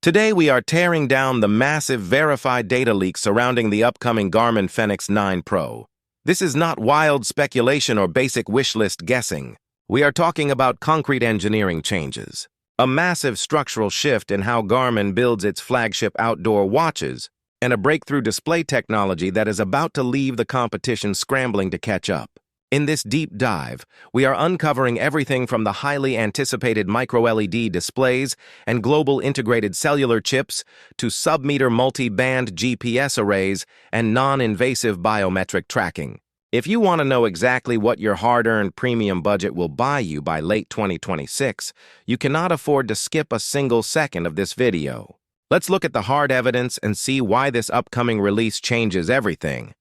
Today we are tearing down the massive verified data leaks surrounding the upcoming Garmin Fenix 9 Pro. This is not wild speculation or basic wish list guessing. We are talking about concrete engineering changes. A massive structural shift in how Garmin builds its flagship outdoor watches, and a breakthrough display technology that is about to leave the competition scrambling to catch up. In this deep dive, we are uncovering everything from the highly anticipated micro-LED displays and global integrated cellular chips to sub-meter multi-band GPS arrays and non-invasive biometric tracking. If you want to know exactly what your hard-earned premium budget will buy you by late 2026, you cannot afford to skip a single second of this video. Let's look at the hard evidence and see why this upcoming release changes everything.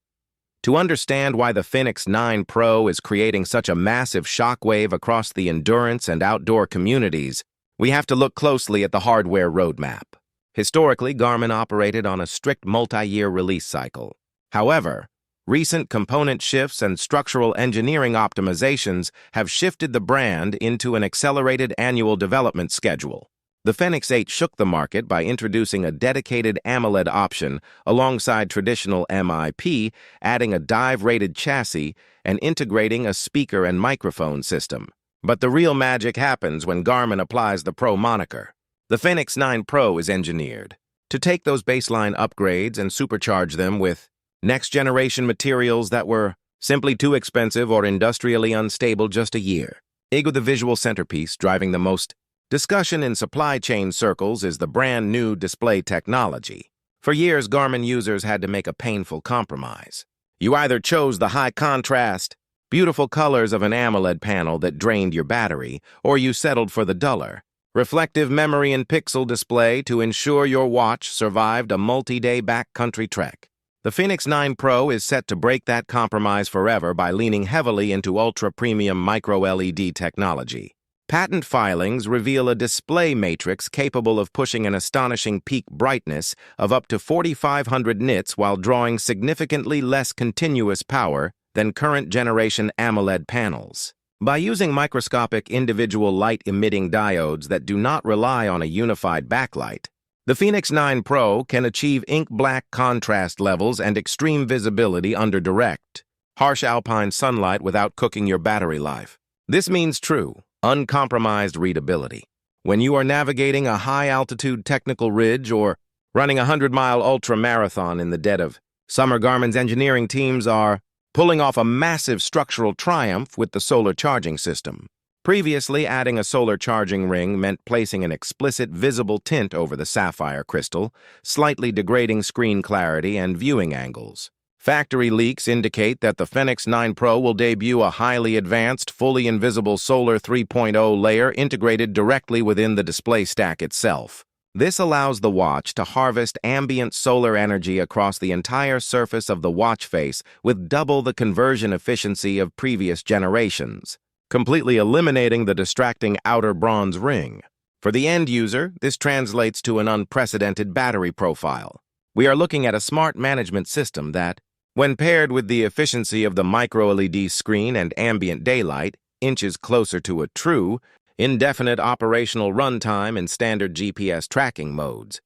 To understand why the Fenix 9 Pro is creating such a massive shockwave across the endurance and outdoor communities, we have to look closely at the hardware roadmap. Historically, Garmin operated on a strict multi-year release cycle. However, recent component shifts and structural engineering optimizations have shifted the brand into an accelerated annual development schedule. The Fenix 8 shook the market by introducing a dedicated AMOLED option alongside traditional MIP, adding a dive-rated chassis and integrating a speaker and microphone system. But the real magic happens when Garmin applies the Pro moniker. The Fenix 9 Pro is engineered to take those baseline upgrades and supercharge them with next-generation materials that were simply too expensive or industrially unstable just a year. The visual centerpiece driving the most discussion in supply chain circles is the brand new display technology. For years, Garmin users had to make a painful compromise. You either chose the high contrast, beautiful colors of an AMOLED panel that drained your battery, or you settled for the duller, reflective memory and pixel display to ensure your watch survived a multi-day backcountry trek. The Fenix 9 Pro is set to break that compromise forever by leaning heavily into ultra-premium micro-LED technology. Patent filings reveal a display matrix capable of pushing an astonishing peak brightness of up to 4,500 nits while drawing significantly less continuous power than current generation AMOLED panels. By using microscopic individual light-emitting diodes that do not rely on a unified backlight, the Fenix 9 Pro can achieve ink-black contrast levels and extreme visibility under direct, harsh alpine sunlight without cooking your battery life. This means true, uncompromised readability. When you are navigating a high-altitude technical ridge or running a 100-mile ultra-marathon in the dead of summer, Garmin's engineering teams are pulling off a massive structural triumph with the solar charging system. Previously, adding a solar charging ring meant placing an explicit visible tint over the sapphire crystal, slightly degrading screen clarity and viewing angles. Factory leaks indicate that the Fenix 9 Pro will debut a highly advanced, fully invisible Solar 3.0 layer integrated directly within the display stack itself. This allows the watch to harvest ambient solar energy across the entire surface of the watch face with double the conversion efficiency of previous generations, completely eliminating the distracting outer bronze ring. For the end user, this translates to an unprecedented battery profile. We are looking at a smart management system that, when paired with the efficiency of the micro-LED screen and ambient daylight, inches closer to a true, indefinite operational runtime in standard GPS tracking modes.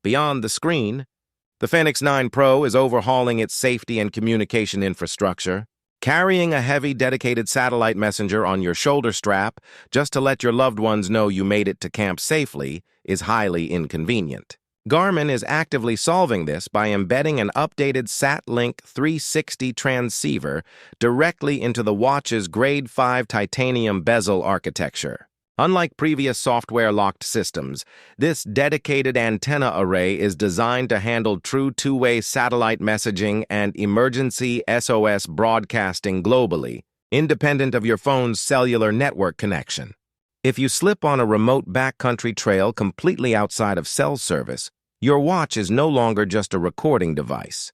Beyond the screen, the Fenix 9 Pro is overhauling its safety and communication infrastructure. Carrying a heavy dedicated satellite messenger on your shoulder strap just to let your loved ones know you made it to camp safely is highly inconvenient. Garmin is actively solving this by embedding an updated SatLink 360 transceiver directly into the watch's Grade 5 titanium bezel architecture. Unlike previous software-locked systems, this dedicated antenna array is designed to handle true two-way satellite messaging and emergency SOS broadcasting globally, independent of your phone's cellular network connection. If you slip on a remote backcountry trail completely outside of cell service, your watch is no longer just a recording device.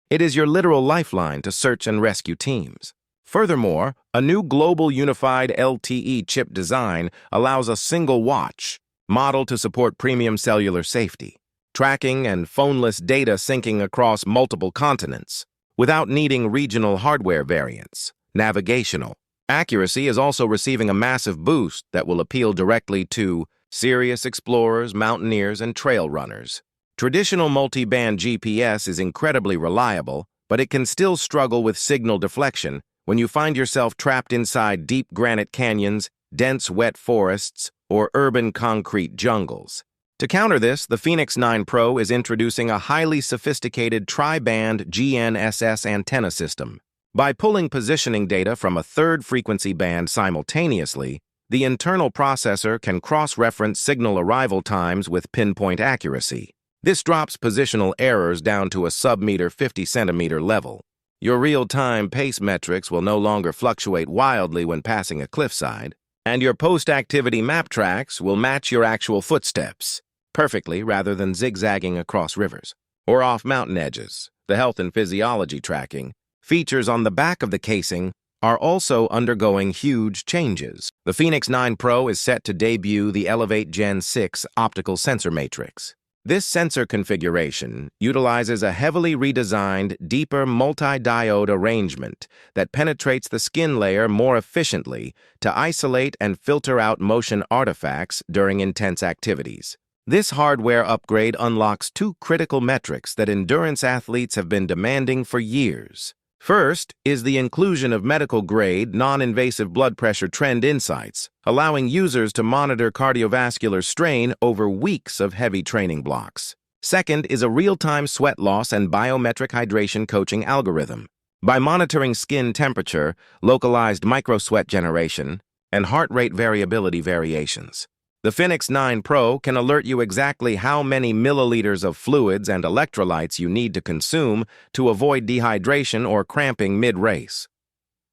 It is your literal lifeline to search and rescue teams. Furthermore, a new global unified LTE chip design allows a single watch model to support premium cellular safety, tracking and phoneless data syncing across multiple continents, without needing regional hardware variants. Navigational accuracy is also receiving a massive boost that will appeal directly to serious explorers, mountaineers, and trail runners. Traditional multi-band GPS is incredibly reliable, but it can still struggle with signal deflection when you find yourself trapped inside deep granite canyons, dense wet forests, or urban concrete jungles. To counter this, the Fenix 9 Pro is introducing a highly sophisticated tri-band GNSS antenna system. By pulling positioning data from a third frequency band simultaneously, the internal processor can cross-reference signal arrival times with pinpoint accuracy. This drops positional errors down to a sub-meter 50-centimeter level. Your real-time pace metrics will no longer fluctuate wildly when passing a cliffside, and your post-activity map tracks will match your actual footsteps perfectly rather than zigzagging across rivers or off mountain edges. The health and physiology tracking features on the back of the casing are also undergoing huge changes. The Fenix 9 Pro is set to debut the Elevate Gen 6 optical sensor matrix. This sensor configuration utilizes a heavily redesigned, deeper multi-diode arrangement that penetrates the skin layer more efficiently to isolate and filter out motion artifacts during intense activities. This hardware upgrade unlocks two critical metrics that endurance athletes have been demanding for years. First is the inclusion of medical-grade, non-invasive blood pressure trend insights, allowing users to monitor cardiovascular strain over weeks of heavy training blocks. Second is a real-time sweat loss and biometric hydration coaching algorithm. By monitoring skin temperature, localized microsweat generation, and heart rate variations, the Fenix 9 Pro can alert you exactly how many milliliters of fluids and electrolytes you need to consume to avoid dehydration or cramping mid-race.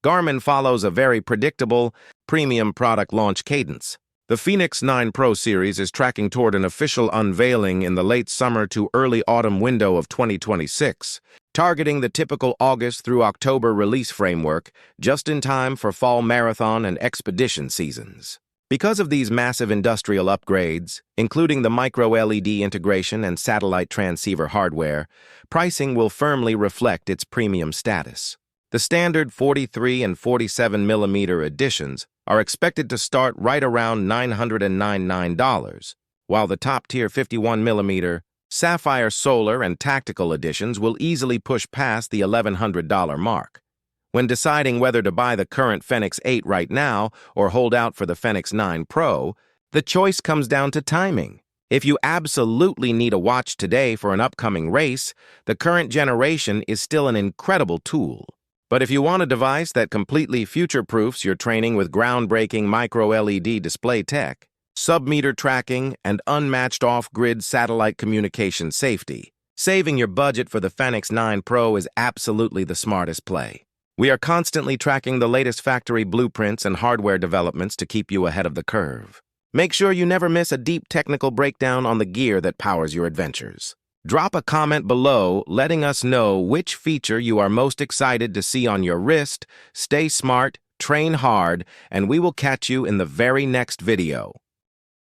Garmin follows a very predictable, premium product launch cadence. The Fenix 9 Pro series is tracking toward an official unveiling in the late summer to early autumn window of 2026, targeting the typical August through October release framework, just in time for fall marathon and expedition seasons. Because of these massive industrial upgrades, including the MicroLED integration and satellite transceiver hardware, pricing will firmly reflect its premium status. The standard 43 and 47 millimeter editions are expected to start right around $999, while the top-tier 51 millimeter Sapphire Solar and Tactical editions will easily push past the $1,100 mark. When deciding whether to buy the current Fenix 8 right now or hold out for the Fenix 9 Pro, the choice comes down to timing. If you absolutely need a watch today for an upcoming race, the current generation is still an incredible tool. But if you want a device that completely future-proofs your training with groundbreaking micro-LED display tech, sub-meter tracking, and unmatched off-grid satellite communication safety, saving your budget for the Fenix 9 Pro is absolutely the smartest play. We are constantly tracking the latest factory blueprints and hardware developments to keep you ahead of the curve. Make sure you never miss a deep technical breakdown on the gear that powers your adventures. Drop a comment below letting us know which feature you are most excited to see on your wrist. Stay smart, train hard, and we will catch you in the very next video.